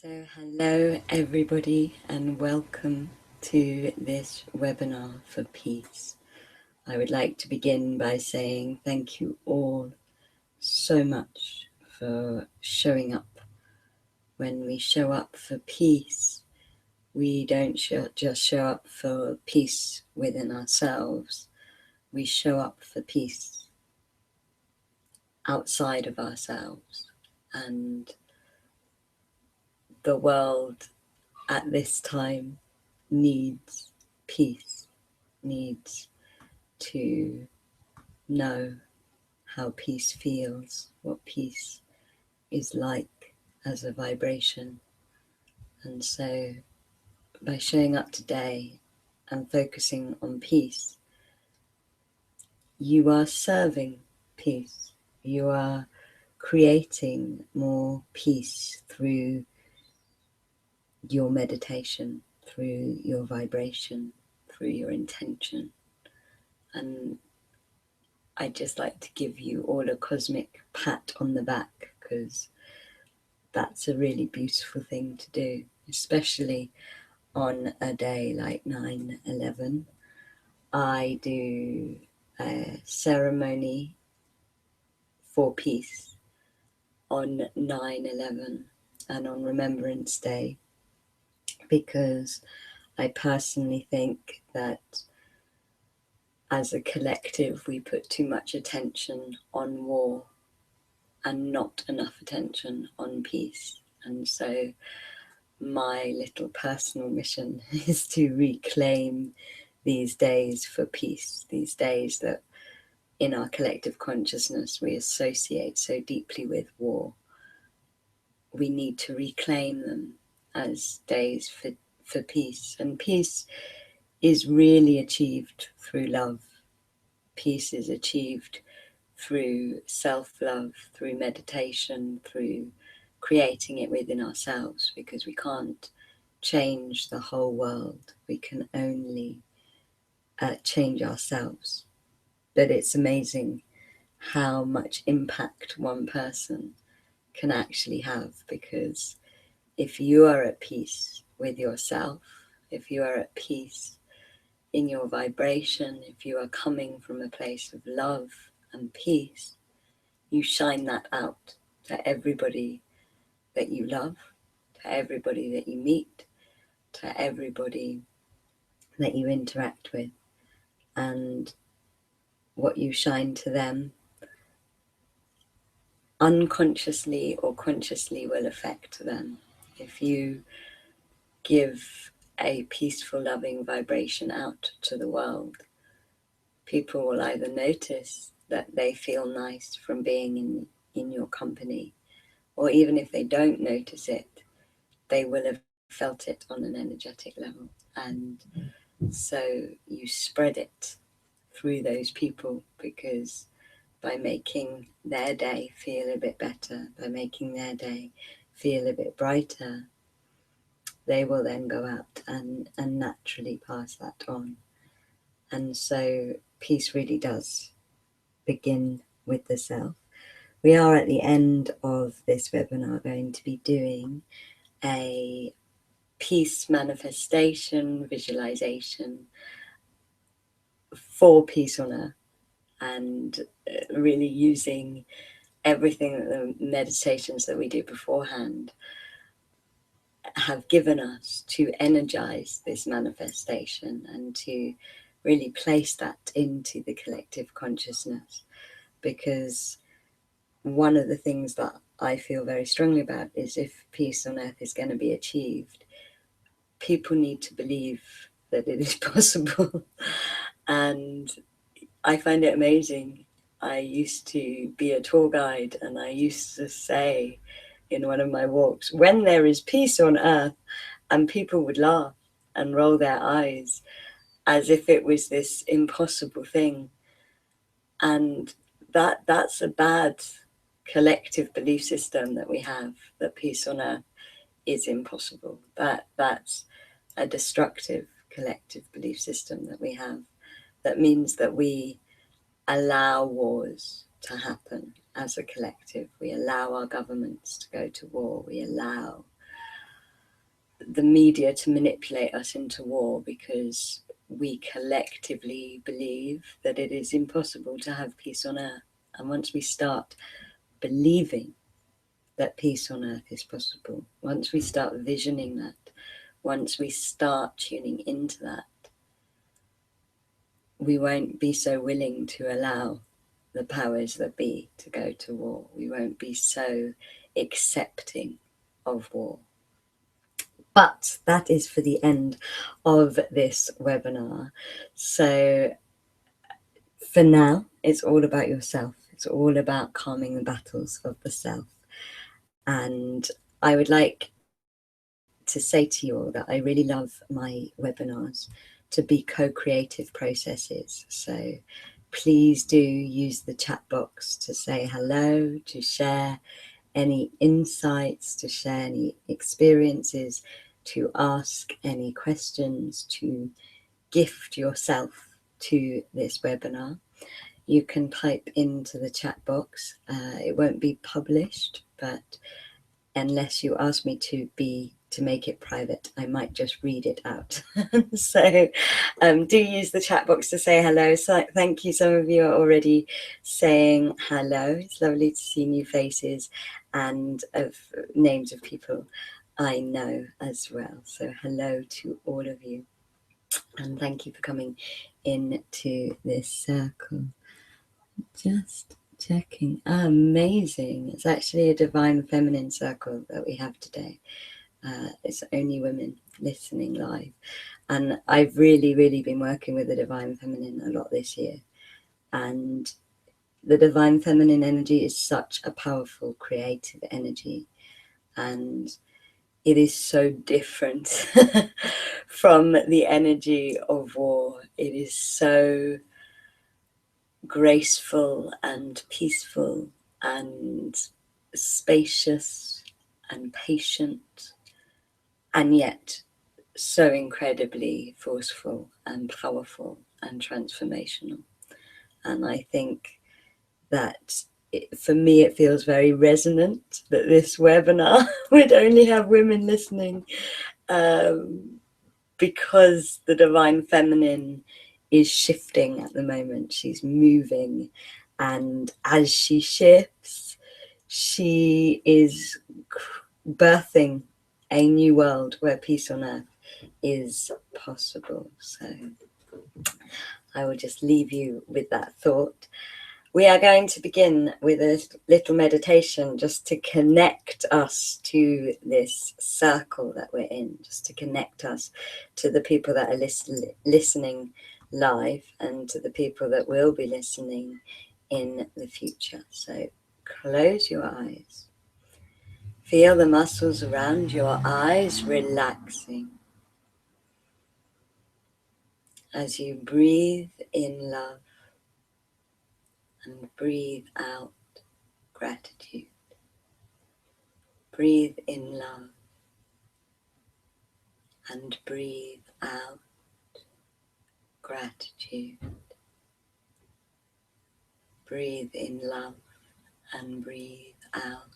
So hello everybody and welcome to this webinar for peace. I would like to begin by saying thank you all so much for showing up. When we show up for peace, we don't just show up for peace within ourselves, we show up for peace outside of ourselves. And the world at this time needs peace, needs to know how peace feels, what peace is like as a vibration. And so by showing up today and focusing on peace, you are serving peace. You are creating more peace through your meditation, through your vibration, through your intention. And I'd just like to give you all a cosmic pat on the back, because that's a really beautiful thing to do, especially on a day like 9/11. I do a ceremony for peace on 9/11 and on Remembrance Day, because I personally think that as a collective we put too much attention on war and not enough attention on peace. And so my little personal mission is to reclaim these days for peace, these days that in our collective consciousness we associate so deeply with war. We need to reclaim them as days for peace. And peace is really achieved through love. Peace is achieved through self-love, through meditation, through creating it within ourselves, because we can't change the whole world. We can only change ourselves. But it's amazing how much impact one person can actually have, because if you are at peace with yourself, if you are at peace in your vibration, if you are coming from a place of love and peace, you shine that out to everybody that you love, to everybody that you meet, to everybody that you interact with. And what you shine to them unconsciously or consciously will affect them. If you give a peaceful, loving vibration out to the world, people will either notice that they feel nice from being in your company, or even if they don't notice it, they will have felt it on an energetic level. And so you spread it through those people, because by making their day feel a bit better, by making their day feel a bit brighter, they will then go out and naturally pass that on. And so peace really does begin with the self. We are at the end of this webinar going to be doing a peace manifestation visualization for peace on earth, and really using everything that the meditations that we do beforehand have given us to energize this manifestation and to really place that into the collective consciousness. Because one of the things that I feel very strongly about is, if peace on earth is going to be achieved, people need to believe that it is possible. And I find it amazing. I used to be a tour guide, and I used to say in one of my walks, when there is peace on earth, and people would laugh and roll their eyes as if it was this impossible thing. And that's a bad collective belief system that we have, that peace on earth is impossible. That's a destructive collective belief system that we have. That means that we allow wars to happen as a collective. We allow our governments to go to war. We allow the media to manipulate us into war, because we collectively believe that it is impossible to have peace on earth. And once we start believing that peace on earth is possible, once we start visioning that, once we start tuning into that, we won't be so willing to allow the powers that be to go to war. We won't be so accepting of war. But that is for the end of this webinar. So for now, it's all about yourself. It's all about calming the battles of the self. And I would like to say to you all that I really love my webinars to be co-creative processes. So please do use the chat box to say hello, to share any insights, to share any experiences, to ask any questions, to gift yourself to this webinar. You can type into the chat box. It won't be published, but unless you ask me to make it private, I might just read it out. So do use the chat box to say hello. So thank you. Some of you are already saying hello. It's lovely to see new faces and of names of people I know as well. So hello to all of you. And thank you for coming into this circle. Just checking. Amazing. It's actually a divine feminine circle that we have today. It's only women listening live. And I've really, really been working with the divine feminine a lot this year. And the divine feminine energy is such a powerful creative energy. And it is so different from the energy of war. It is so graceful and peaceful and spacious and patient, and yet so incredibly forceful and powerful and transformational. And I think that for me, it feels very resonant that this webinar would only have women listening, because the divine feminine is shifting at the moment. She's moving, and as she shifts, she is birthing a new world where peace on earth is possible. So I will just leave you with that thought. We are going to begin with a little meditation just to connect us to this circle that we're in, just to connect us to the people that are listening live and to the people that will be listening in the future. So close your eyes. Feel the muscles around your eyes relaxing as you breathe in love and breathe out gratitude. Breathe in love and breathe out gratitude. Breathe in love and breathe out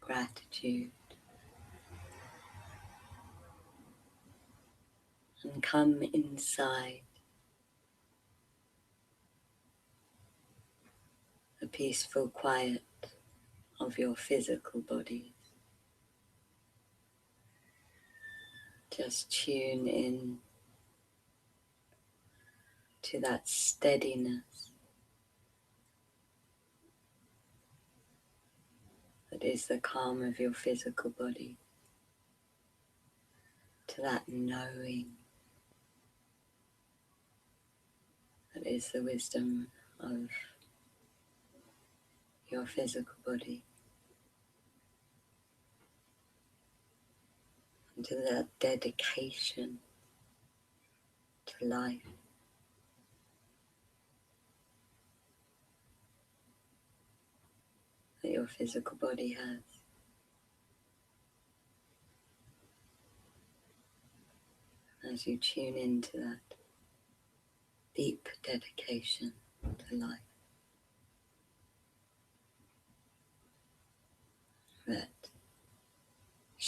gratitude. And come inside the peaceful quiet of your physical body. Just tune in to that steadiness that is the calm of your physical body, to that knowing that is the wisdom of your physical body, and to that dedication to life. That your physical body has. As you tune into that deep dedication to life, that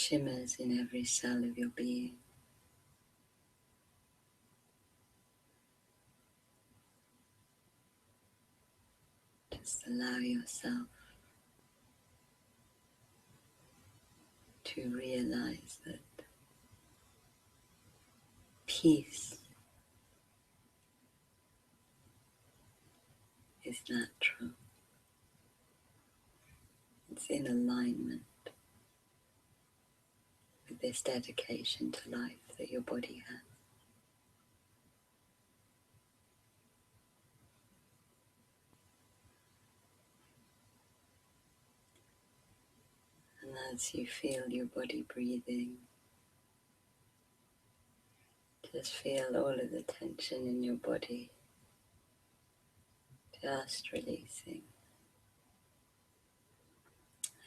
shimmers in every cell of your being. Just allow yourself to realize that peace is natural. It's in alignment with this dedication to life that your body has. And as you feel your body breathing, just feel all of the tension in your body just releasing.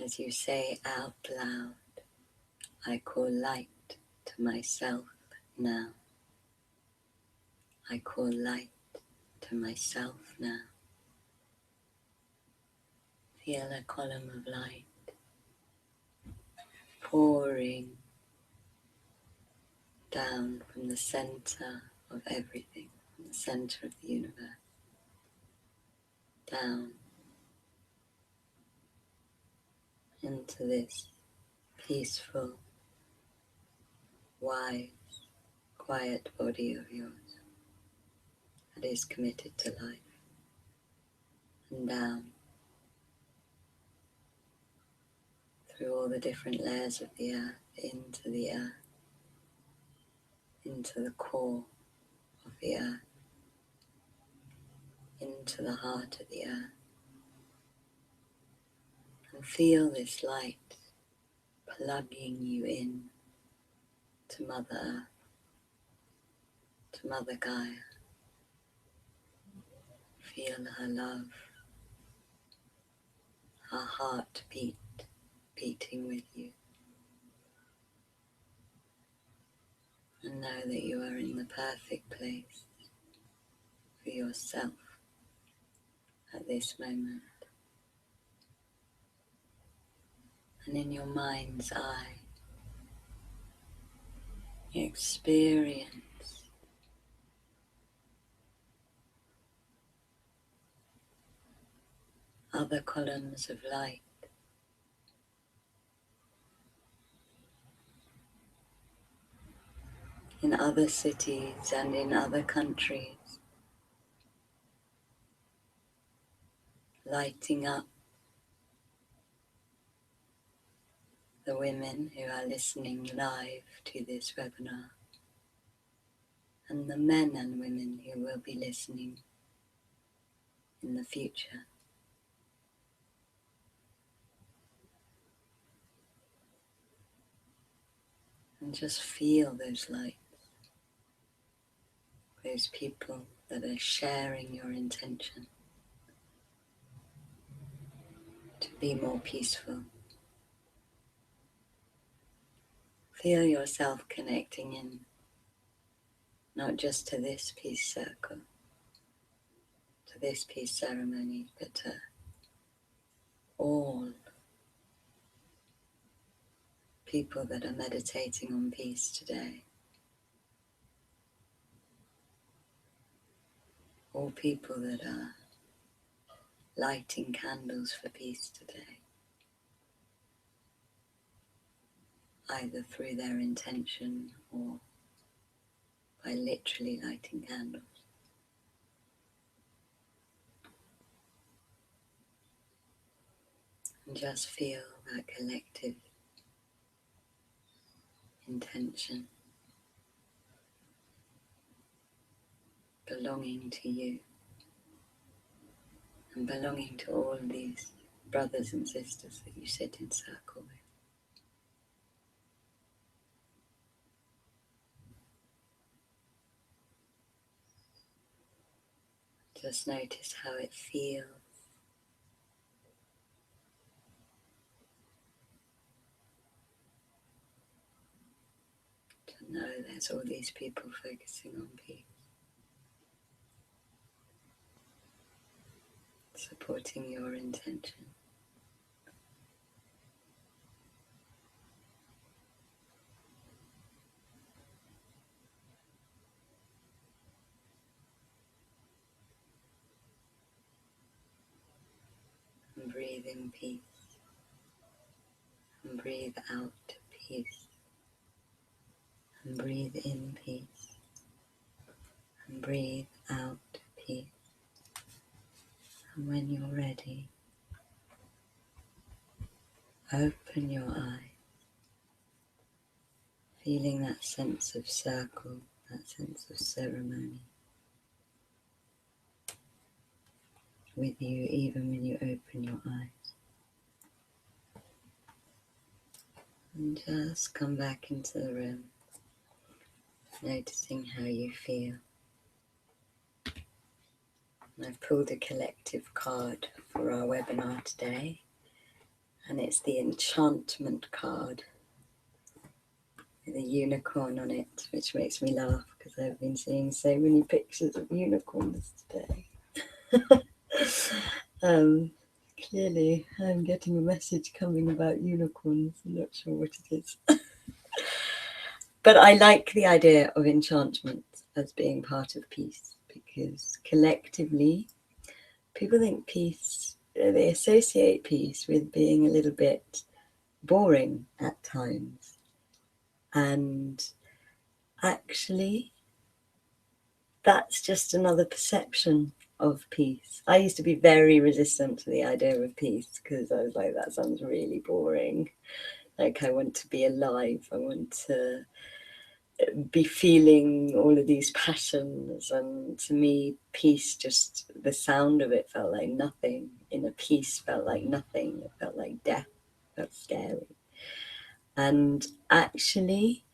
As you say out loud, I call light to myself now. I call light to myself now. Feel a column of light pouring down from the center of everything, from the center of the universe, down into this peaceful, wise, quiet body of yours that is committed to life, and down through all the different layers of the earth, into the core of the earth, into the heart of the earth, and feel this light plugging you in to Mother Earth, to Mother Gaia. Feel her love, her heartbeat beating with you, and know that you are in the perfect place for yourself at this moment. And in your mind's eye, experience other columns of light in other cities and in other countries, lighting up the women who are listening live to this webinar, and the men and women who will be listening in the future. And just feel those lights, those people that are sharing your intention to be more peaceful. Feel yourself connecting in, not just to this peace circle, to this peace ceremony, but to all people that are meditating on peace today. All people that are lighting candles for peace today, either through their intention or by literally lighting candles. And just feel that collective intention belonging to you and belonging to all these brothers and sisters that you sit in circle with. Just notice how it feels to know there's all these people focusing on peace, supporting your intention. and breathe in peace, and breathe out peace, and breathe in peace, and breathe out peace. And when you're ready, open your eyes, feeling that sense of circle, that sense of ceremony with you even when you open your eyes. And just come back into the room, noticing how you feel. I've pulled a collective card for our webinar today, and it's the enchantment card with a unicorn on it, which makes me laugh because I've been seeing so many pictures of unicorns today. Clearly I'm getting a message coming about unicorns. I'm not sure what it is. But I like the idea of enchantment as being part of peace, because collectively people think peace, they associate peace with being a little bit boring at times. And actually, that's just another perception of peace. I used to be very resistant to the idea of peace because I was like, that sounds really boring. Like, I want to be alive. I want to be feeling all of these passions. And to me, peace, just the sound of it felt like nothing. Inner peace felt like nothing. It felt like death. It felt scary. And actually,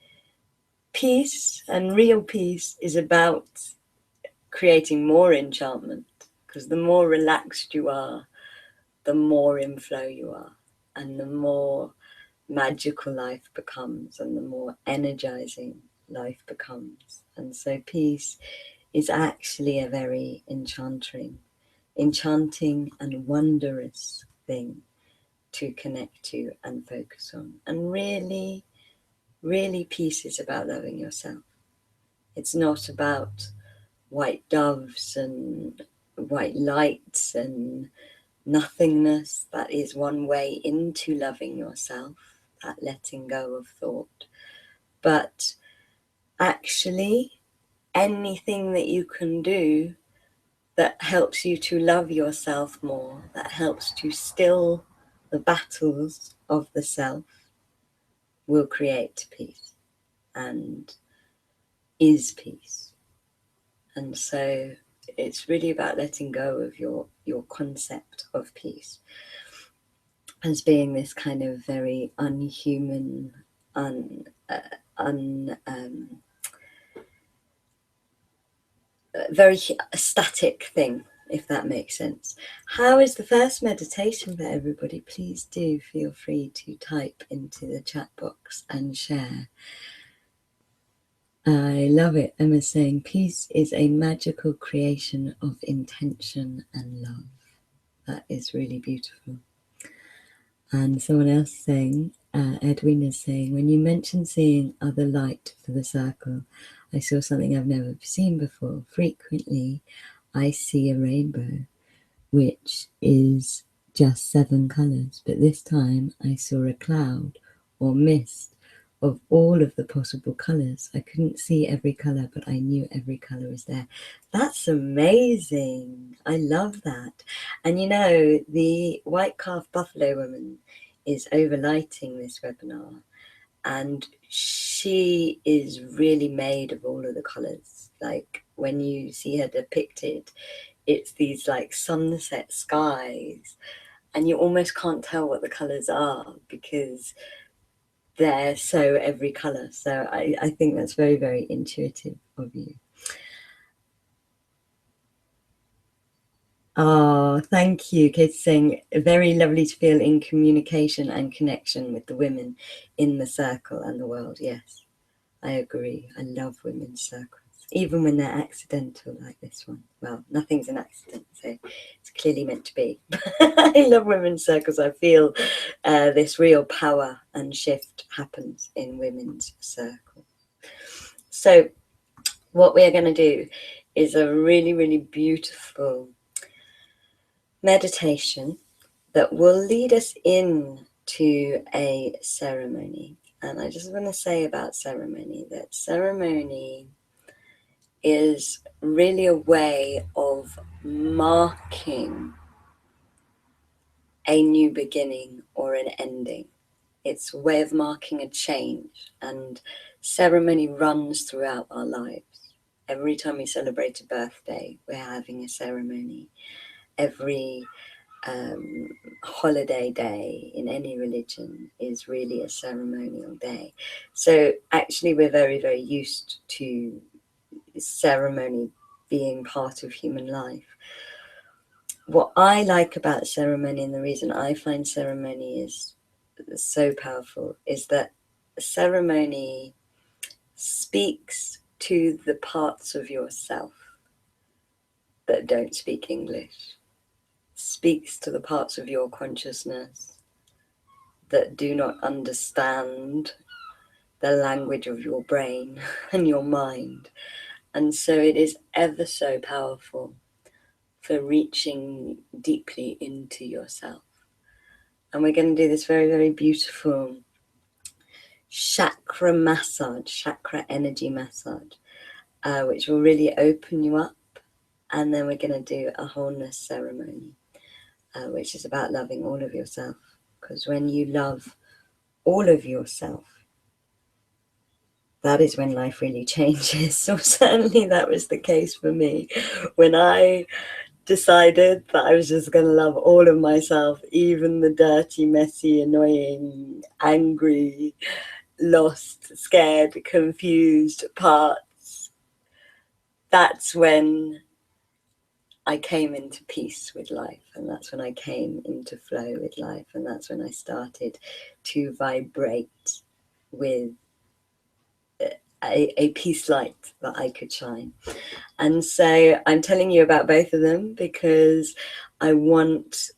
peace and real peace is about creating more enchantment, because the more relaxed you are, the more in flow you are, and the more magical life becomes, and the more energizing life becomes. And so peace is actually a very enchanting and wondrous thing to connect to and focus on. And really, really, peace is about loving yourself. It's not about white doves and white lights and nothingness. That is one way into loving yourself, that letting go of thought. But actually, anything that you can do that helps you to love yourself more, that helps to still the battles of the self, will create peace and is peace. And so it's really about letting go of your concept of peace as being this kind of very unhuman, very static thing, if that makes sense. How is the first meditation for everybody? Please do feel free to type into the chat box and share. I love it. Emma's saying, peace is a magical creation of intention and love. That is really beautiful. And someone else saying, Edwin is saying, when you mentioned seeing other light for the circle, I saw something I've never seen before. Frequently, I see a rainbow, which is just 7 colours. But this time I saw a cloud or mist of all of the possible colours. I couldn't see every colour, but I knew every colour was there. That's amazing. I love that. And you know, the White Calf Buffalo woman is overlighting this webinar, and she is really made of all of the colours. Like, when you see her depicted, it's these like sunset skies, and you almost can't tell what the colours are because they're so every colour. So I think that's very, very intuitive of you. Oh, thank you. Kate's saying, very lovely to feel in communication and connection with the women in the circle and the world. Yes, I agree. I love women's circles, even when they're accidental like this one. Well, nothing's an accident, so it's clearly meant to be. I love women's circles. I feel this real power and shift happens in women's circle. So what we are going to do is a really, really beautiful meditation that will lead us in to a ceremony. And I just want to say about ceremony that ceremony is really a way of marking a new beginning or an ending. It's a way of marking a change, and ceremony runs throughout our lives. Every time we celebrate a birthday, we're having a ceremony. Every holiday day in any religion is really a ceremonial day. So actually we're very, very used to ceremony being part of human life. What I like about ceremony, and the reason I find ceremony is so powerful, is that ceremony speaks to the parts of yourself that don't speak English, speaks to the parts of your consciousness that do not understand the language of your brain and your mind. And so it is ever so powerful for reaching deeply into yourself. And we're going to do this very, very beautiful chakra massage, chakra energy massage, which will really open you up. And then we're going to do a wholeness ceremony, which is about loving all of yourself. Because when you love all of yourself, that is when life really changes. So certainly that was the case for me. When I decided that I was just going to love all of myself, even the dirty, messy, annoying, angry, lost, scared, confused parts, that's when I came into peace with life, and that's when I came into flow with life, and that's when I started to vibrate with a peace light that I could shine. And so I'm telling you about both of them because I want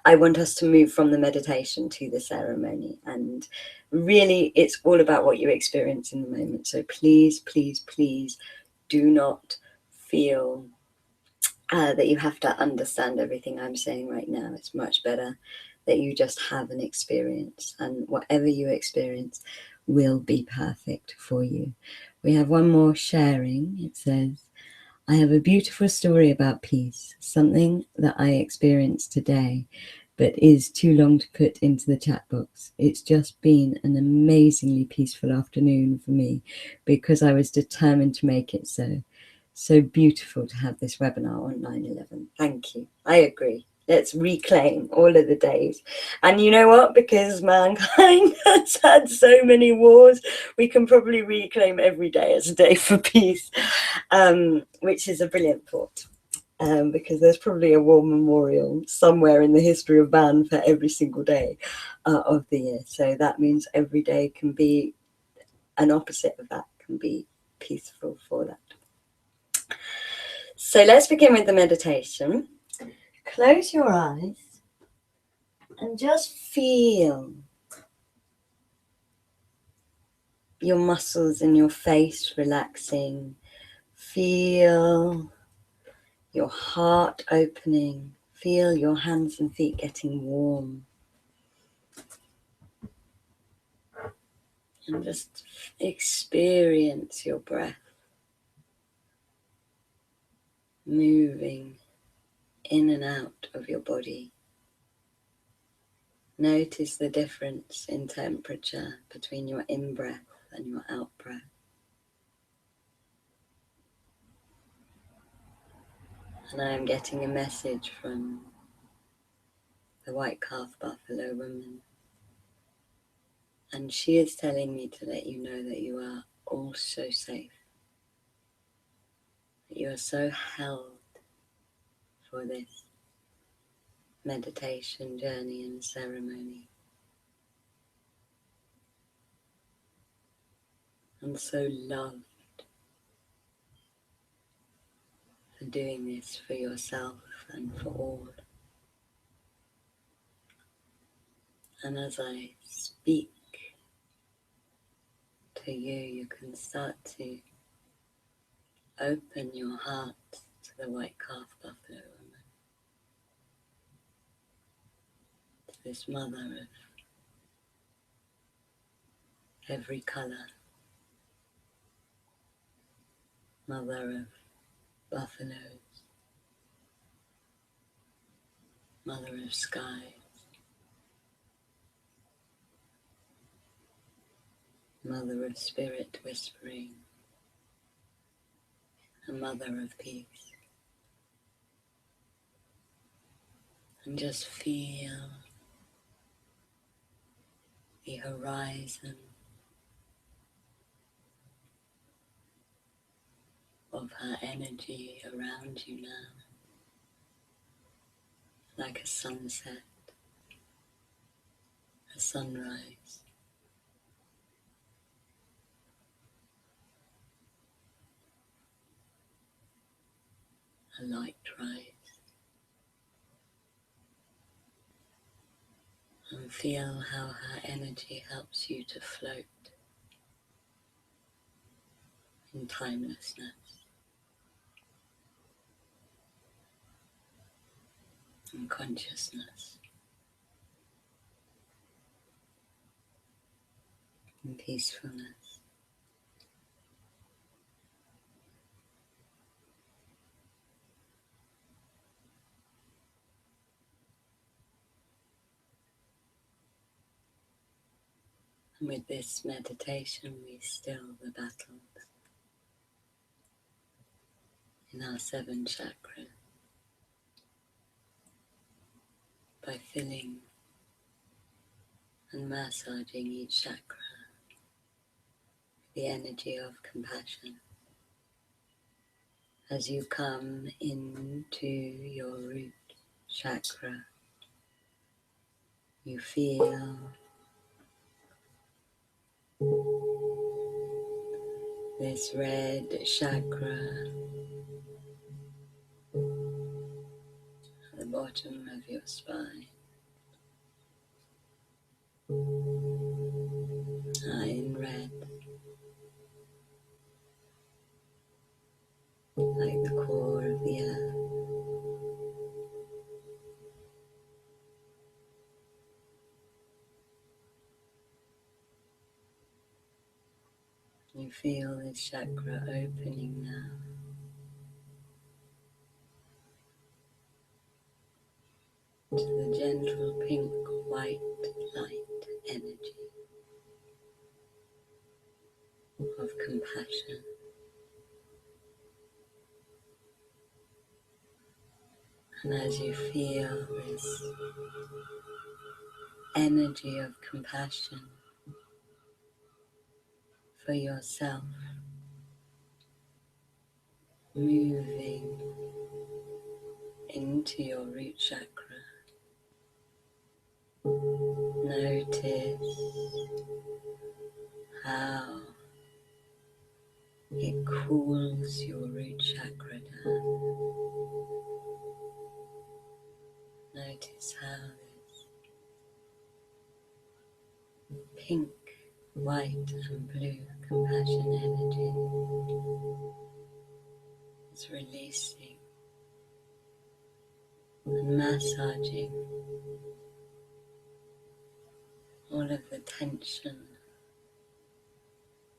us to move from the meditation to the ceremony. And really, it's all about what you experience in the moment. So please, please, please do not feel that you have to understand everything I'm saying right now. It's much better that you just have an experience, and whatever you experience will be perfect for you. We have one more sharing. It says, I have a beautiful story about peace, something that I experienced today, but is too long to put into the chat box. It's just been an amazingly peaceful afternoon for me because I was determined to make it so. So beautiful to have this webinar on 9/11. Thank you. I agree. Let's reclaim all of the days. And you know what? Because mankind has had so many wars, we can probably reclaim every day as a day for peace, which is a brilliant thought. Because there's probably a war memorial somewhere in the history of man for every single day of the year. So that means every day can be an opposite of that, can be peaceful for that. So let's begin with the meditation. Close your eyes and just feel your muscles in your face relaxing. Feel your heart opening. Feel your hands and feet getting warm. And just experience your breath moving in and out of your body. Notice the difference in temperature between your in-breath and your out-breath. And I am getting a message from the white calf buffalo woman. And she is telling me to let you know that you are all so safe. That you are so held for this meditation journey and ceremony. And so loved for doing this for yourself and for all. And as I speak to you, you can start to open your heart to the white calf buffalo woman. this mother of every colour, mother of buffaloes, mother of skies, mother of spirit whispering, a mother of peace. And just feel the horizon of her energy around you now, like a sunset, a sunrise, a light rise. And feel how her energy helps you to float in timelessness and consciousness and peacefulness. And with this meditation, we still the battles in our 7 chakras by filling and massaging each chakra with the energy of compassion. As you come into your root chakra, you feel this red chakra at the bottom of your spine, in red, like the core of the earth. You feel this chakra opening now to the gentle pink white light energy of compassion. And as you feel this energy of compassion for yourself moving into your root chakra, notice how it cools your root chakra down. Notice how this pink, white and blue compassion energy is releasing and massaging all of the tension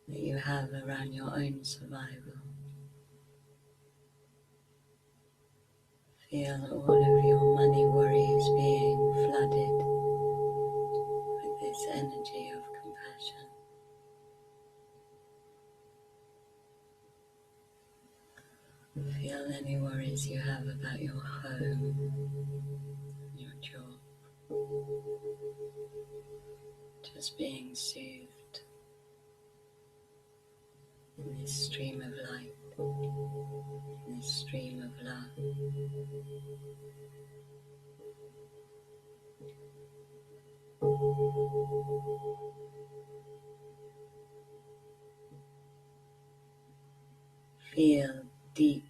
that you have around your own survival. Feel all of your money worries being flooded with this energy of compassion. Feel any worries you have about your home, your job, just being soothed in this stream of light, in this stream of love. Feel deep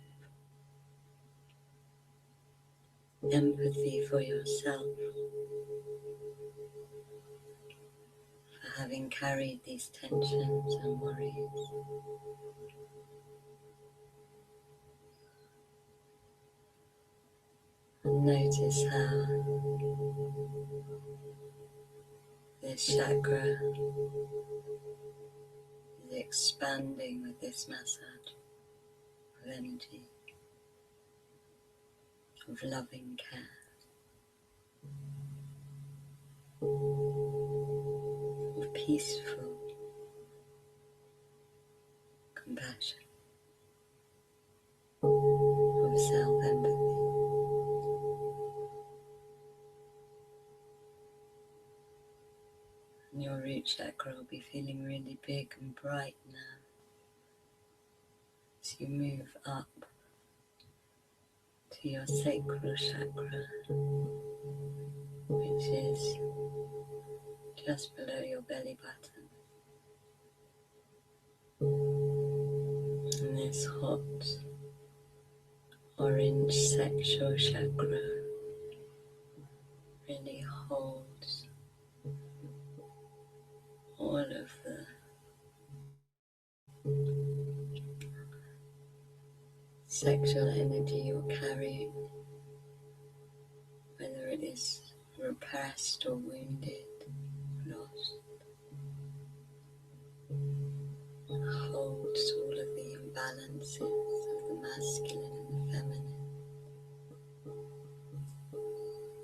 empathy for yourself, for having carried these tensions and worries. And notice how This chakra is expanding with this massage of energy, of loving care, of peaceful compassion, of self-empathy. And your root chakra will be feeling really big and bright now as you move up to your sacral chakra, which is just below your belly button. And this hot orange sexual chakra really holds all of the sexual energy you're carrying, whether it is repressed or wounded, lost. Holds all of the imbalances of the masculine and the feminine,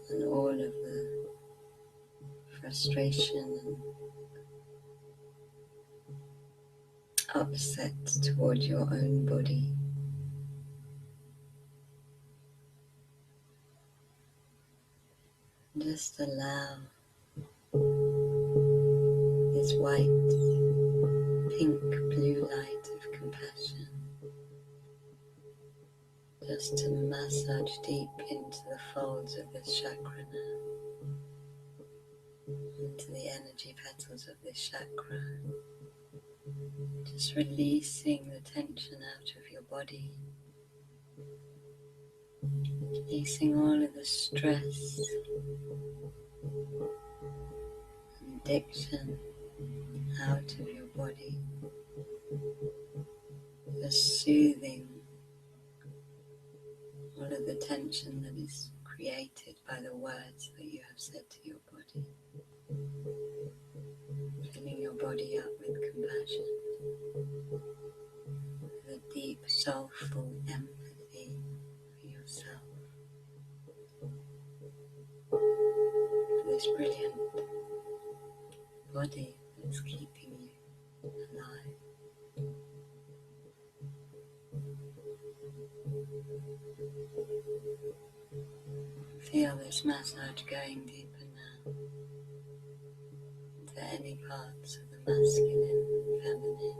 and all of the frustration and upset toward your own body. Just allow this white, pink, blue light of compassion just to massage deep into the folds of this chakra now, into the energy petals of this chakra, just releasing the tension out of your body, releasing all of the stress and addiction out of your body, just soothing all of the tension that is created by the words that you have said to your body. Filling your body up with compassion, with a deep, soulful empathy for yourself, for this brilliant body that's keeping you alive. Feel this massage going deeper now into any parts of the masculine and feminine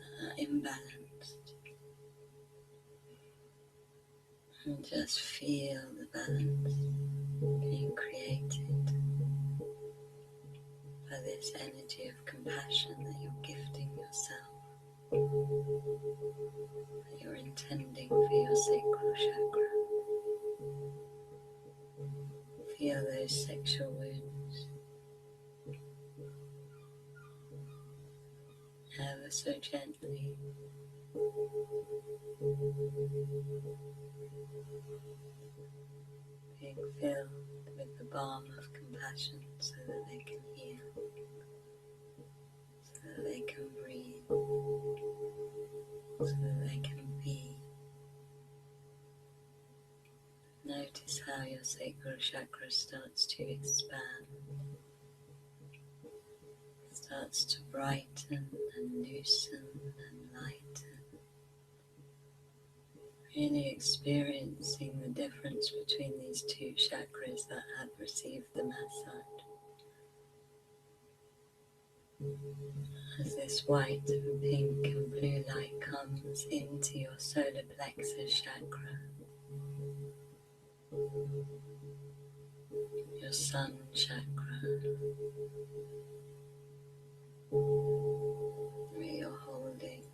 that are imbalanced. And just feel the balance being created by this energy of compassion that you're gifting yourself, that you're intending for your sacral chakra. Feel those sexual wounds ever so gently being filled with the balm of compassion so that they can heal, so that they can breathe, so that they can be. Notice how your sacral chakra starts to expand, starts to brighten and loosen and lighten, really experiencing the difference between these two chakras that have received the massage. As this white and pink and blue light comes into your solar plexus chakra, your sun chakra, where you're holding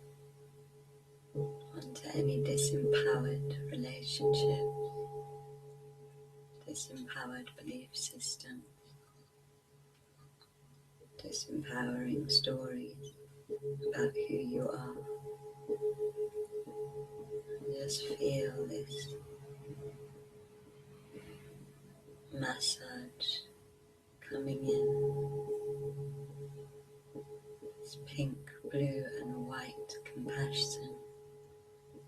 onto any disempowered relationship, disempowered belief system, disempowering stories about who you are. Just feel this massage coming in, this pink, blue and white compassion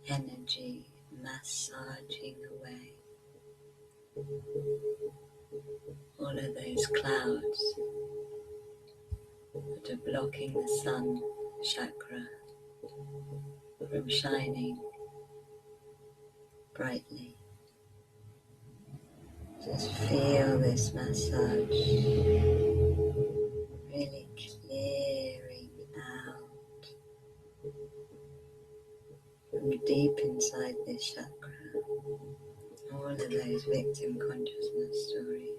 energy massaging away all of those clouds that are blocking the sun chakra from shining brightly. Just feel this massage really clearing out from deep inside this chakra all of those victim consciousness stories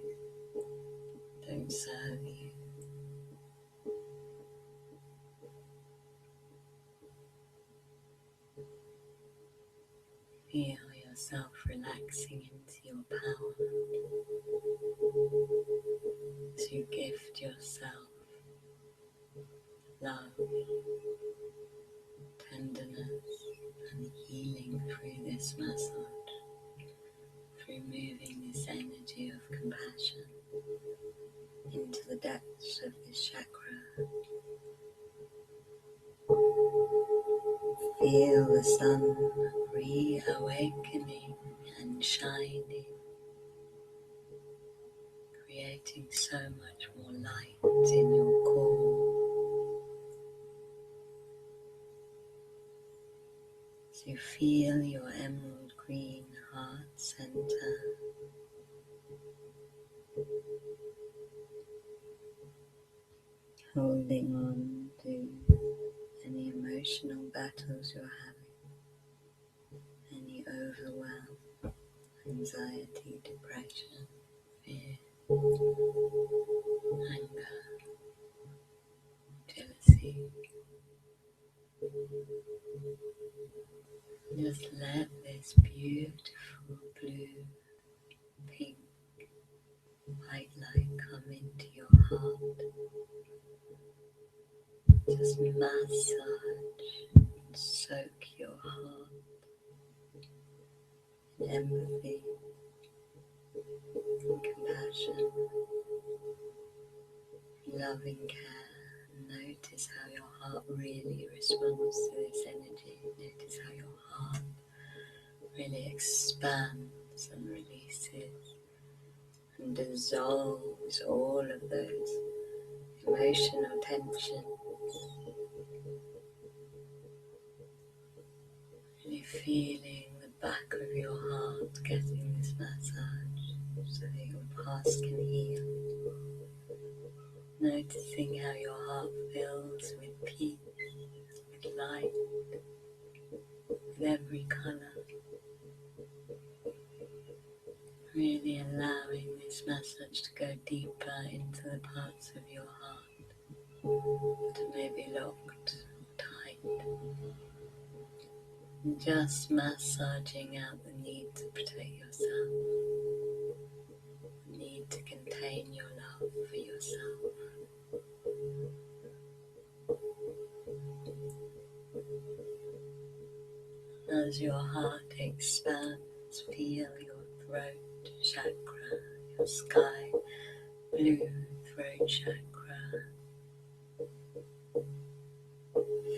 don't serve you. Feel yourself relaxing into your power as you gift yourself love, tenderness and healing through this massage, through moving this energy of compassion into the depths of this chakra. Feel the sun reawakening and shining, creating so much more light in your core. As you feel your emerald green heart center holding on to any emotional battles you're having, any overwhelm, anxiety, depression, fear, anger, jealousy. Just let this beautiful blue, pink, white light come into your heart. Just massage and soak your heart in empathy and compassion, loving care. Notice how your heart really responds to this energy. Notice how your heart really expands and releases and dissolves all of those emotional tensions. Really feeling the back of your heart getting this massage so that your past can heal. Noticing how your heart fills with peace, with light, with every colour. Really allowing this massage to go deeper into the parts of your heart that may be locked or tight. And just massaging out the need to protect yourself, the need to contain your love for yourself. As your heart expands, feel your throat chakra, your sky blue throat chakra,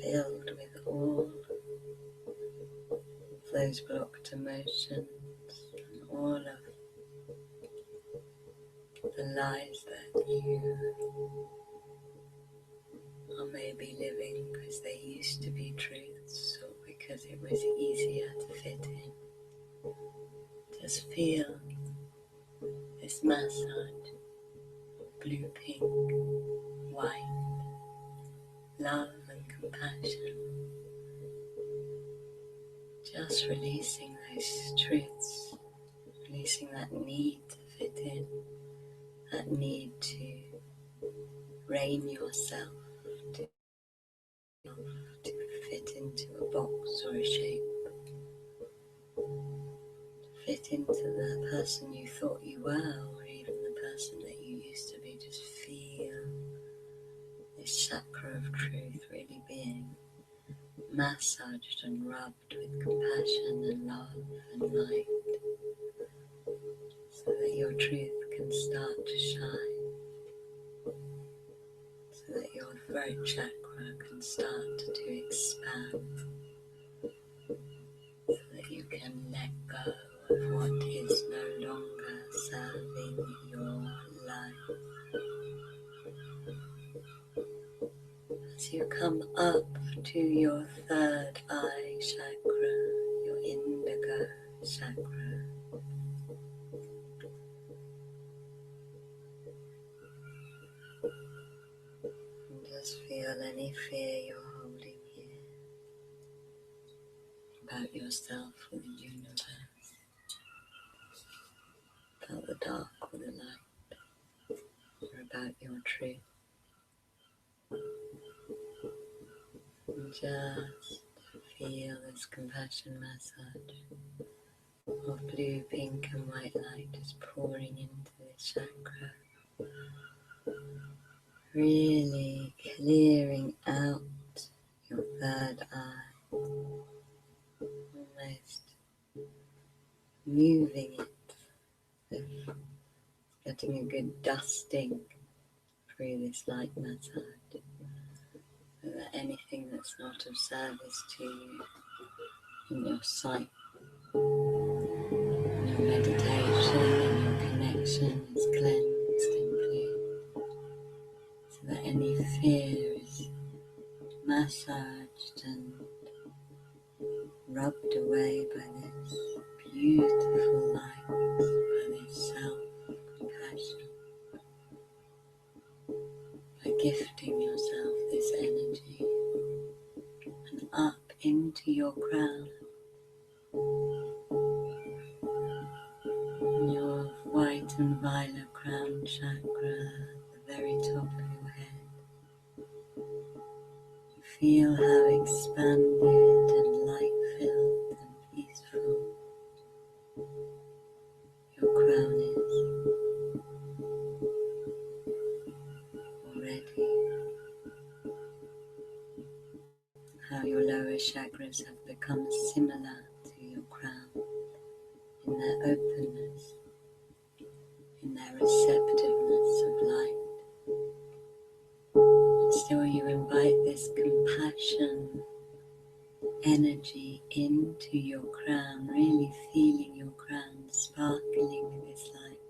filled with all of those blocked emotions and all of the lies that you are maybe living because they used to be truths or because it was easier to fit in. Just feel this massage, blue, pink, white, love and compassion, just releasing those truths, releasing that need to fit in, that need to rein yourself, to fit into a box or a shape, to fit into the person you thought you were or even the person that you used to be. Just feel this chakra of truth really being massaged and rubbed with compassion and love and light so that your truth can start to shine. throat chakra can start to expand so that you can let go of what is no longer serving your life. As you come up to your third eye chakra, your indigo chakra, and just feel any fear you're holding here about yourself or the universe, about the dark or the light, or about your truth. And just feel this compassion massage of blue, pink and white light just pouring into this chakra, really clearing out your third eye, almost moving it, getting a good dusting through this light massage, so that anything that's not of service to you in your sight, in your meditation, in your connection is cleansed and cleared, so that any fear is massaged and rubbed away by this beautiful light, by this self-compassion, by gifting yourself this energy, and up into your crown, your white and violet crown chakra at the very top of your head. You feel how expanded and light-filled and peaceful your crown is already, how your lower chakras have become similar to your crown in their openness, in their receptiveness of light. And still you invite this compassion energy into your crown, really feeling your crown sparkling with this light,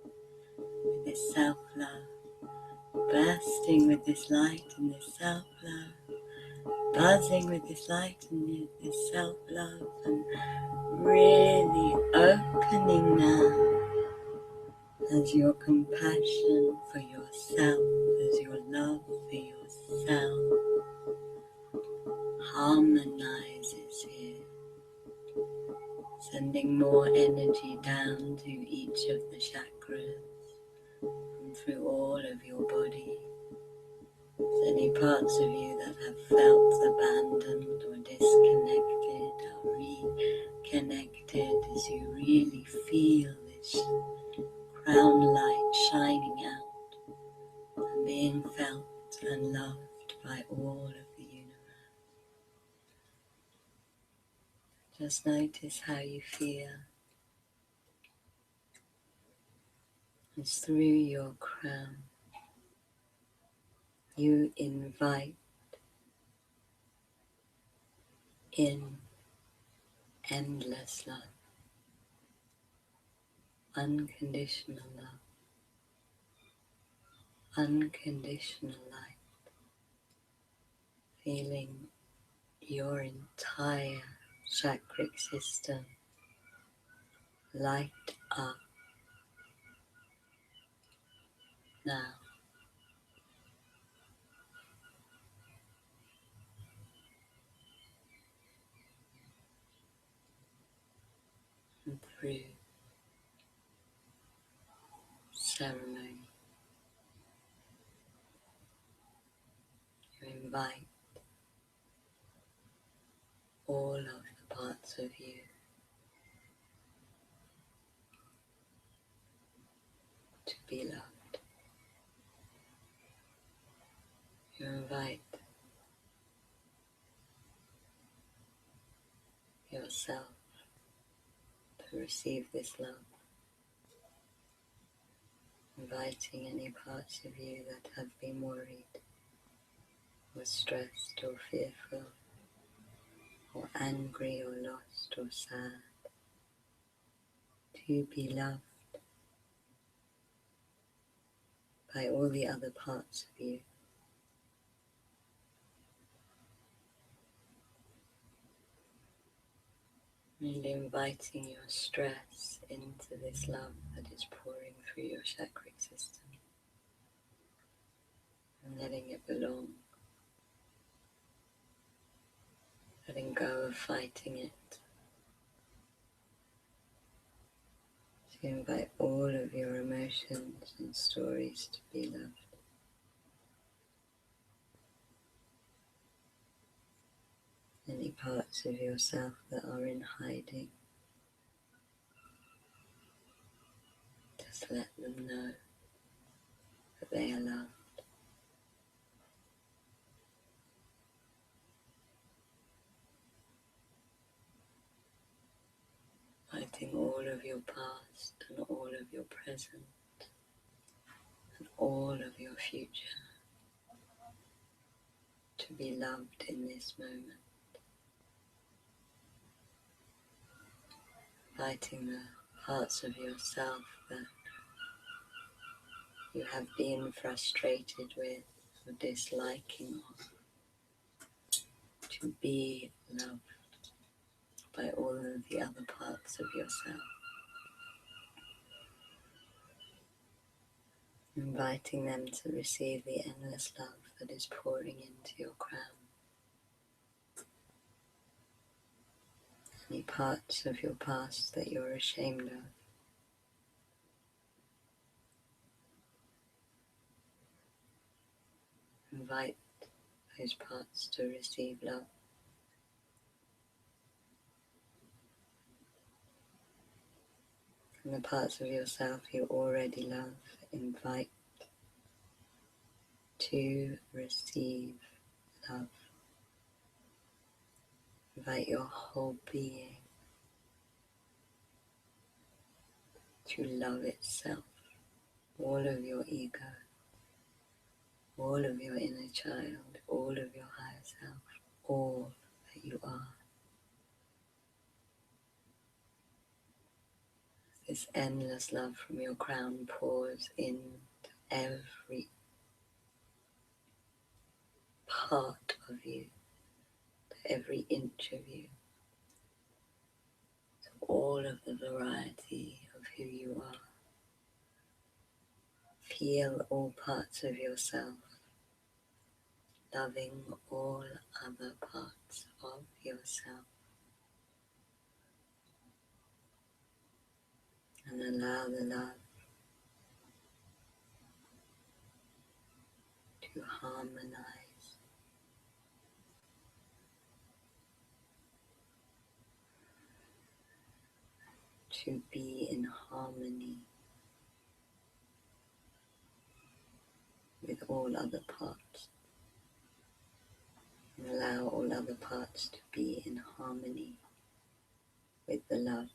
with this self-love, bursting with this light and this self-love, buzzing with this light and this self-love, and really opening now as your compassion for yourself, as your love for yourself harmonizes here, sending more energy down to each of the chakras and through all of your body. Any parts of you that have felt abandoned or disconnected are reconnected as you really feel this crown light shining out and being felt and loved by all of the universe. Just notice how you feel as through your crown you invite in endless love, unconditional love, unconditional light, feeling your entire chakric system light up now. And through ceremony, you invite all of the parts of you to be loved. You invite yourself to receive this love, inviting any parts of you that have been worried or stressed or fearful or angry or lost or sad, to be loved by all the other parts of you. And inviting your stress into this love that is pouring through your chakra system and letting it belong, letting go of fighting it, to invite all of your emotions and stories to be loved. Any parts of yourself that are in hiding, just let them know that they are loved. Inviting all of your past and all of your present and all of your future to be loved in this moment. Inviting the parts of yourself that you have been frustrated with or disliking of to be loved by all of the other parts of yourself. Inviting them to receive the endless love that is pouring into your crown. Any parts of your past that you're ashamed of, invite those parts to receive love. And the parts of yourself you already love, invite to receive love. Invite your whole being to love itself, all of your ego, all of your inner child, all of your higher self, all that you are. This endless love from your crown pours into every part of you, to every inch of you, to all of the variety of who you are. Feel all parts of yourself, loving all other parts of yourself. And allow the love to harmonize, to be in harmony with all other parts. And allow all other parts to be in harmony with the love.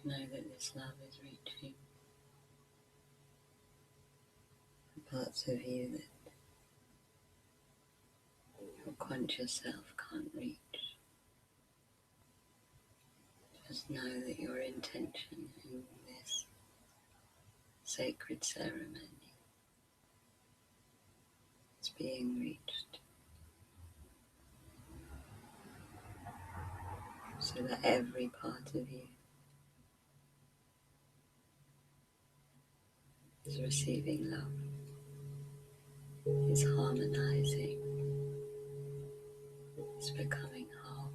Know that this love is reaching the parts of you that your conscious self can't reach. Just know that your intention in this sacred ceremony is being reached, so that every part of you is receiving love, is harmonizing, is becoming whole.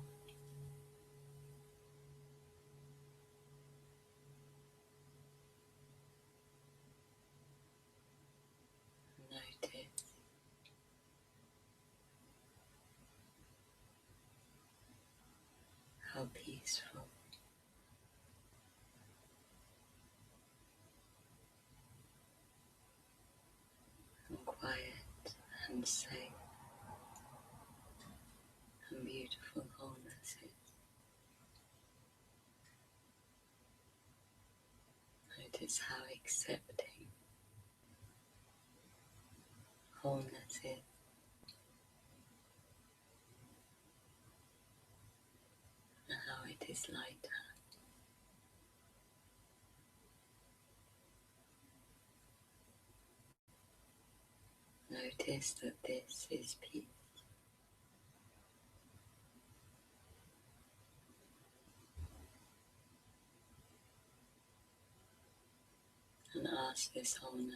how peaceful and quiet and safe and beautiful wholeness is. Notice how accepting wholeness is. And how it is lighter. Notice that this is peace. And ask this wholeness,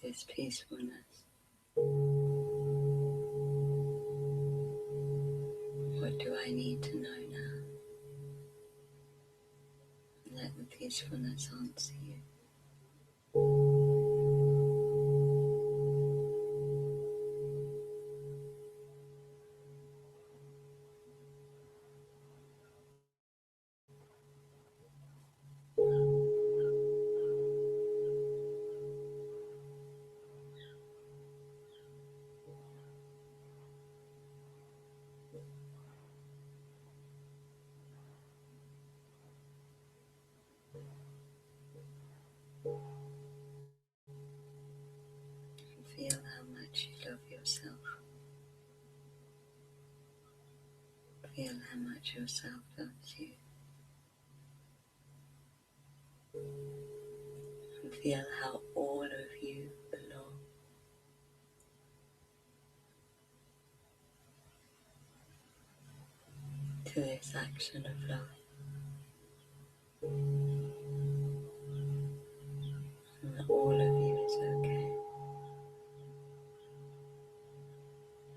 this peacefulness, what do I need to know now? And let the peacefulness answer you. Feel how much you love yourself. Feel how much yourself loves you. And feel how all of you belong. To this action of love. And that all of you is okay.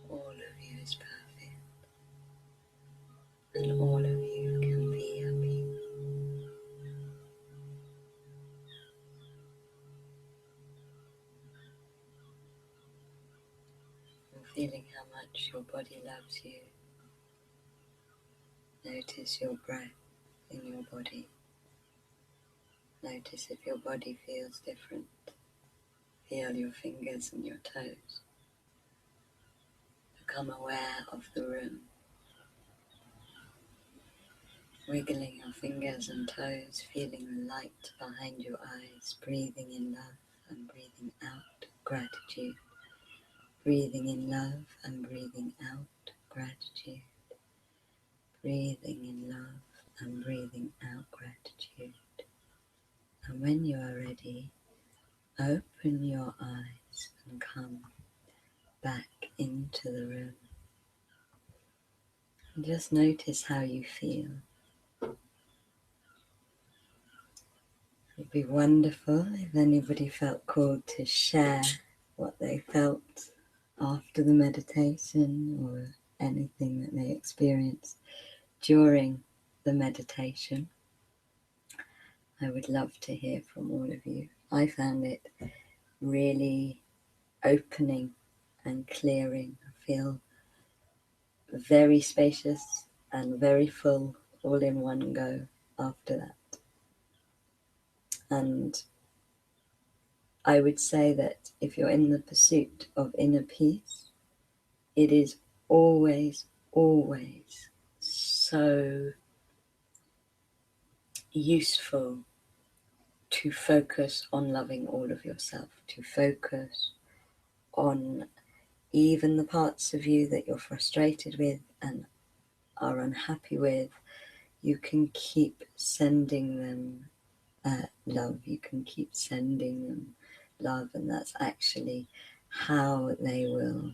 All of you is perfect. And all of you can be happy. And feeling how much your body loves you. Notice your breath in your body. Notice if your body feels different. Feel your fingers and your toes. Become aware of the room. Wiggling your fingers and toes, feeling the light behind your eyes, breathing in love and breathing out gratitude. Breathing in love and breathing out gratitude. Breathing in love and breathing out gratitude. And when you are ready, open your eyes and come back into the room. And just notice how you feel. It'd be wonderful if anybody felt called to share what they felt after the meditation or anything that they experienced during the meditation. I would love to hear from all of you. I found it really opening and clearing. I feel very spacious and very full all in one go after that. And I would say that if you're in the pursuit of inner peace, it is always, always so useful to focus on loving all of yourself, to focus on even the parts of you that you're frustrated with and are unhappy with. You can keep sending them love, you can keep sending them love, and that's actually how they will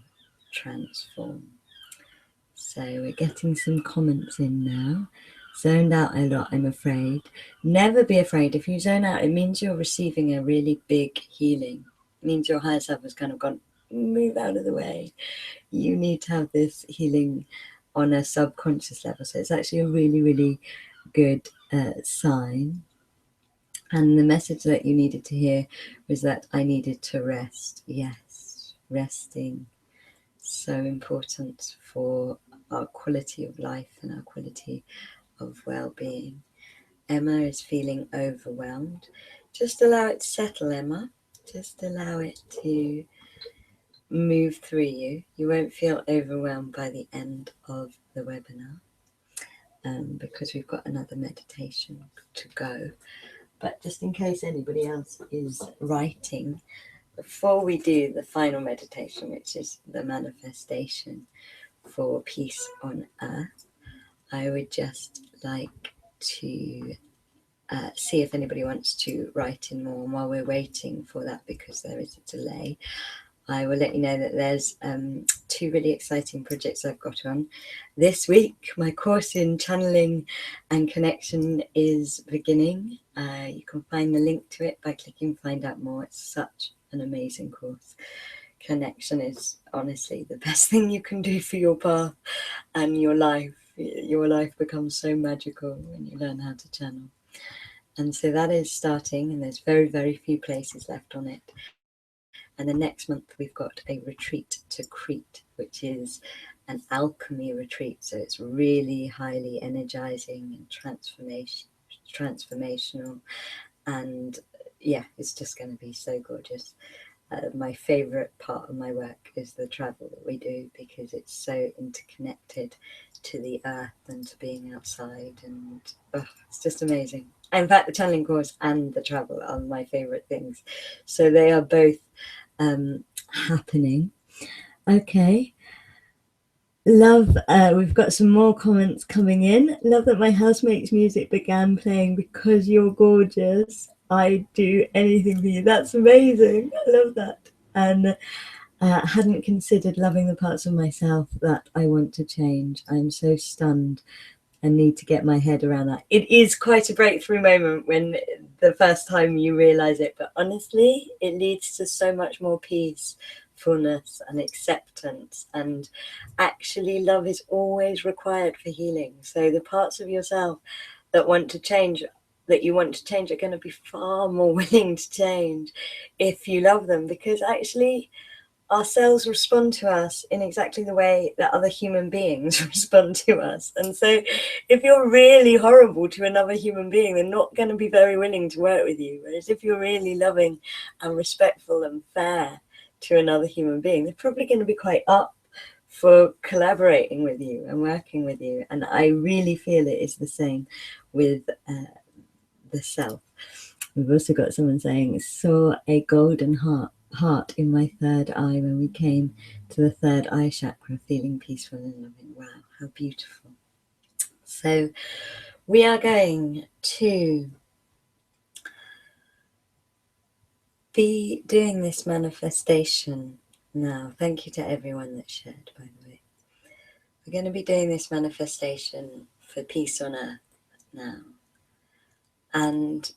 transform. So we're getting some comments in now. Zoned out a lot, I'm afraid. Never be afraid. If you zone out, it means you're receiving a really big healing. It means your higher self has kind of gone, move out of the way. You need to have this healing on a subconscious level. So it's actually a really, really good sign. And the message that you needed to hear was that I needed to rest. Yes, resting so important for our quality of life and our quality of well-being. Emma is feeling overwhelmed. Just allow it to settle, Emma. Just allow it to move through you. You won't feel overwhelmed by the end of the webinar, because we've got another meditation to go. But just in case anybody else is writing, before we do the final meditation, which is the manifestation for peace on earth, I would just like to see if anybody wants to write in more. And while we're waiting for that, because there is a delay, I will let you know that there's 2 really exciting projects I've got on. This week, my course in channeling and connection is beginning. You can find the link to it by clicking find out more. It's such an amazing course. Connection is honestly the best thing you can do for your path and your life. Your life becomes so magical when you learn how to channel. And so that is starting, and there's very, very few places left on it. And the next month we've got a retreat to Crete, which is an alchemy retreat. So it's really highly energizing and transformational. And yeah, it's just going to be so gorgeous. My favorite part of my work is the travel that we do, because it's so interconnected to the earth and to being outside, and it's just amazing. In fact, the channeling course and the travel are my favorite things. So they are both happening. Okay. Love, we've got some more comments coming in. Love that my housemate's music began playing because you're gorgeous. I'd do anything for you. That's amazing. I love that. And hadn't considered loving the parts of myself that I want to change. I'm so stunned and need to get my head around that. It is quite a breakthrough moment when the first time you realize it, but honestly, it leads to so much more peace, fullness and acceptance. And actually, love is always required for healing. So the parts of yourself that want to change, that you want to change, are going to be far more willing to change if you love them, because actually our cells respond to us in exactly the way that other human beings respond to us. And so if you're really horrible to another human being, they're not going to be very willing to work with you. Whereas if you're really loving and respectful and fair to another human being, they're probably going to be quite up for collaborating with you and working with you. And I really feel it is the same with the self. We've also got someone saying, saw a golden heart in my third eye when we came to the third eye chakra, feeling peaceful and loving. Wow, how beautiful. So we are going to be doing this manifestation now. Thank you to everyone that shared, by the way. We're going to be doing this manifestation for peace on earth now. And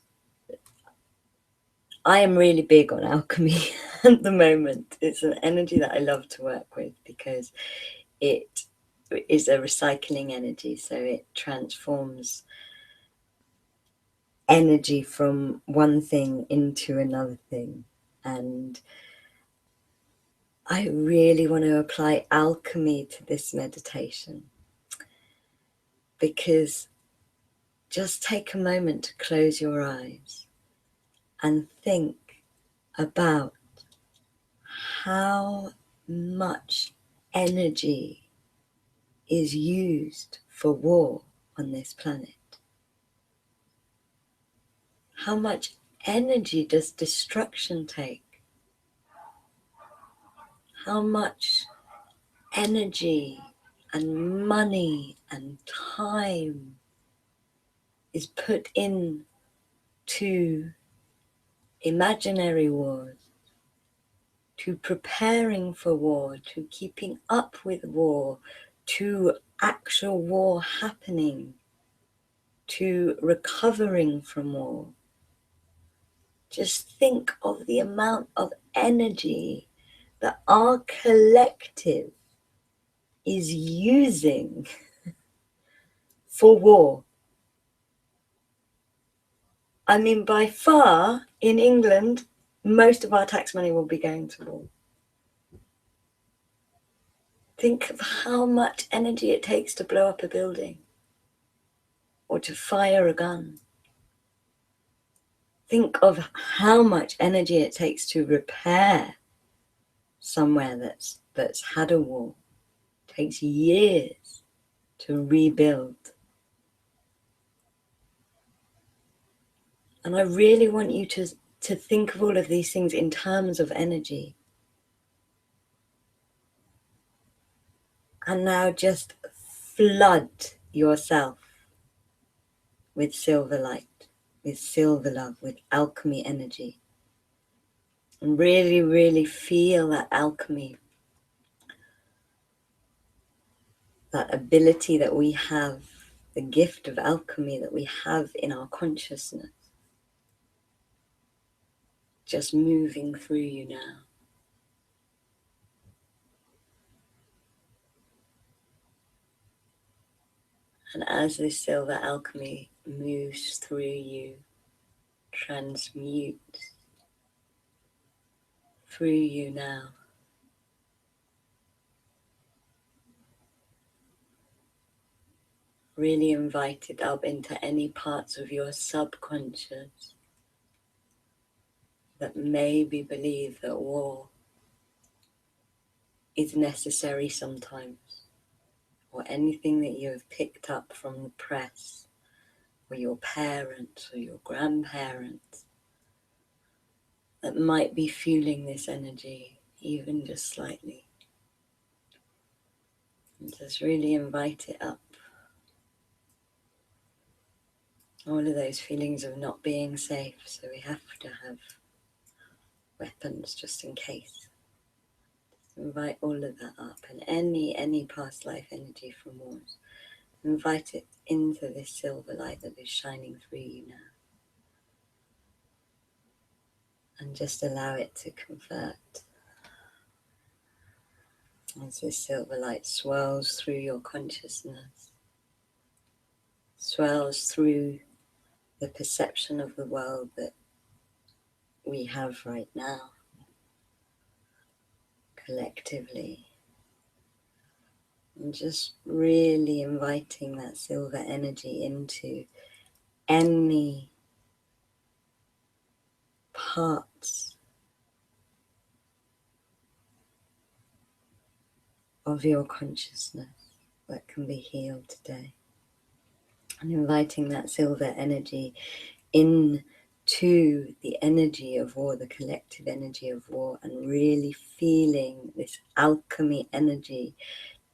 I am really big on alchemy at the moment. It's an energy that I love to work with because it is a recycling energy. So it transforms energy from one thing into another thing. And I really want to apply alchemy to this meditation, because just take a moment to close your eyes and think about how much energy is used for war on this planet. How much energy does destruction take? How much energy and money and time is put in to imaginary wars, to preparing for war, to keeping up with war, to actual war happening, to recovering from war. Just think of the amount of energy that our collective is using for war. I mean, by far, in England, most of our tax money will be going to war. Think of how much energy it takes to blow up a building or to fire a gun. Think of how much energy it takes to repair somewhere that's had a war. It takes years to rebuild. And I really want you to think of all of these things in terms of energy. And now just flood yourself with silver light, with silver love, with alchemy energy. And really, really feel that alchemy, that ability that we have, the gift of alchemy that we have in our consciousness, just moving through you now. And as this silver alchemy moves through you, transmutes through you now, really invite it up into any parts of your subconscious that maybe believe that war is necessary sometimes, or anything that you have picked up from the press, or your parents, or your grandparents, that might be fueling this energy, even just slightly. And just really invite it up. All of those feelings of not being safe, so we have to have weapons just in case. Just invite all of that up, and any past life energy from wars, invite it into this silver light that is shining through you now. And just allow it to convert. As this silver light swirls through your consciousness, swirls through the perception of the world that we have right now, collectively. And just really inviting that silver energy into any parts of your consciousness that can be healed today. And inviting that silver energy into the energy of war, the collective energy of war, and really feeling this alchemy energy,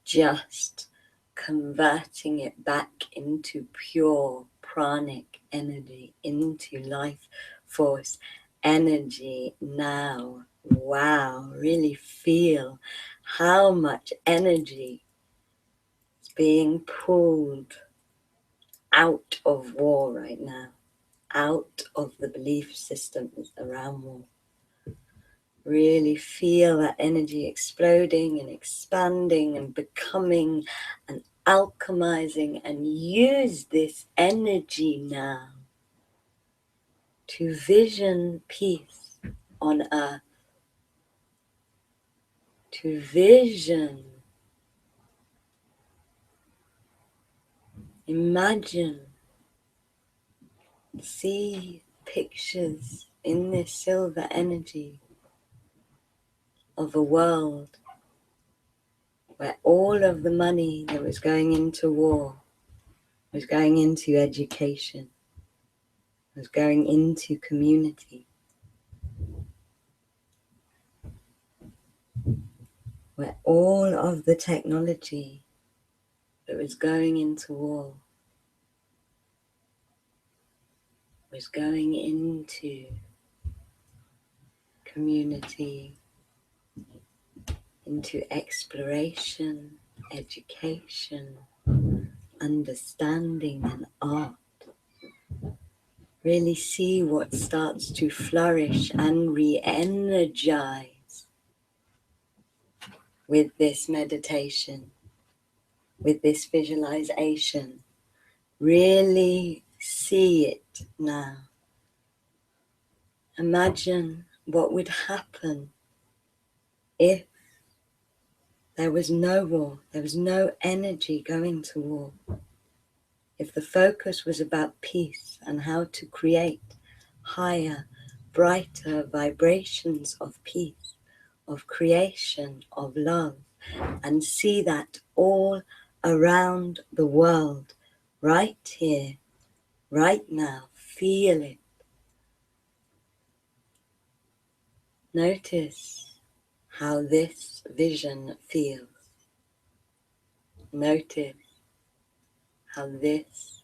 just converting it back into pure pranic energy, into life force energy now. Wow, really feel how much energy is being pulled out of war right now, out of the belief systems around war. Really feel that energy exploding and expanding and becoming and alchemizing, and use this energy now to vision peace on earth, to vision, imagine, see pictures in this silver energy of a world where all of the money that was going into war was going into education, was going into community, where all of the technology that was going into war was going into community, into exploration, education, understanding, and art. Really see what starts to flourish and re-energize with this meditation, with this visualization. Really see it now. Imagine what would happen if there was no war. There was no energy going to war. If the focus was about peace and how to create higher, brighter vibrations of peace, of creation, of love, and see that all around the world, right here, right now, feel it. Notice how this vision feels. Notice how this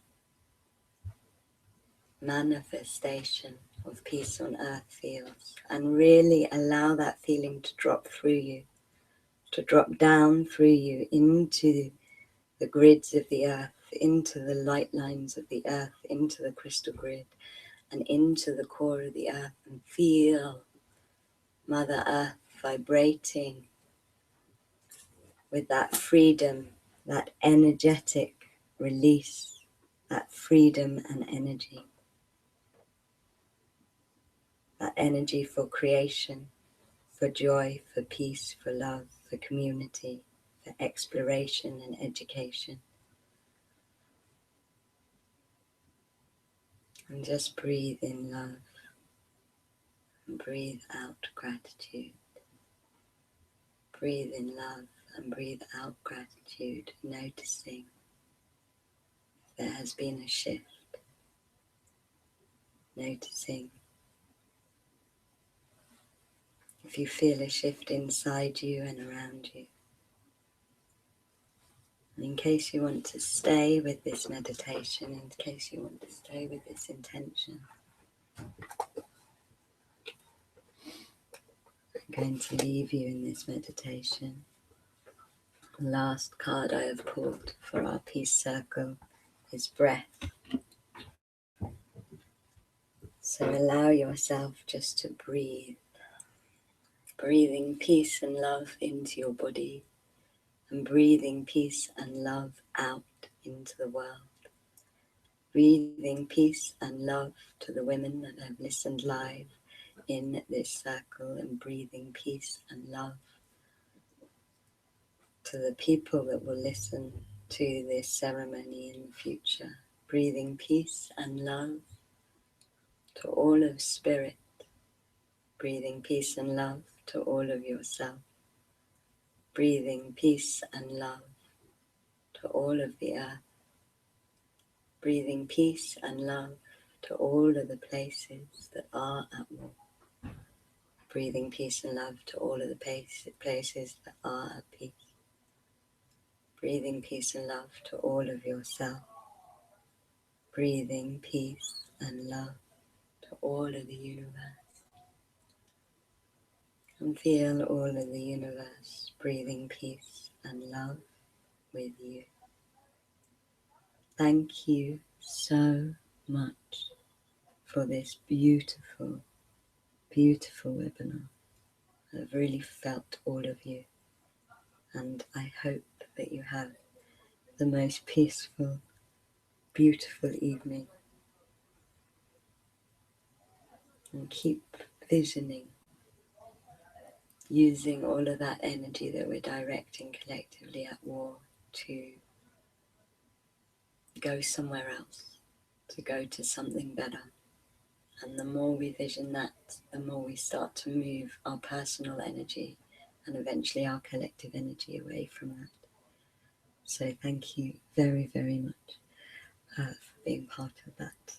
manifestation of peace on earth feels, and really allow that feeling to drop through you, to drop down through you into the grids of the earth, into the light lines of the earth, into the crystal grid, and into the core of the earth, and feel Mother Earth vibrating with that freedom, that energetic release, that freedom and energy. That energy for creation, for joy, for peace, for love, for community, for exploration and education. And just breathe in love and breathe out gratitude. Breathe in love and breathe out gratitude, noticing if there has been a shift, noticing if you feel a shift inside you and around you. And in case you want to stay with this meditation, in case you want to stay with this intention, I'm going to leave you in this meditation. The last card I have pulled for our peace circle is breath. So allow yourself just to breathe, breathing peace and love into your body and breathing peace and love out into the world. Breathing peace and love to the women that have listened live in this circle, and breathing peace and love to the people that will listen to this ceremony in the future. Breathing peace and love to all of spirit. Breathing peace and love to all of yourself. Breathing peace and love to all of the earth. Breathing peace and love to all of the places that are at war. Breathing peace and love to all of the places that are at peace. Breathing peace and love to all of yourself. Breathing peace and love to all of the universe. And feel all of the universe breathing peace and love with you. Thank you so much for this beautiful, beautiful webinar. I've really felt all of you, and I hope that you have the most peaceful, beautiful evening. And keep visioning, using all of that energy that we're directing collectively at war to go somewhere else, to go to something better. And the more we vision that, the more we start to move our personal energy and eventually our collective energy away from that. So thank you very, very much for being part of that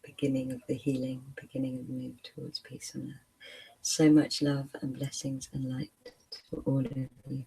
beginning of the healing, beginning of the move towards peace on earth. So much love and blessings and light to all of you.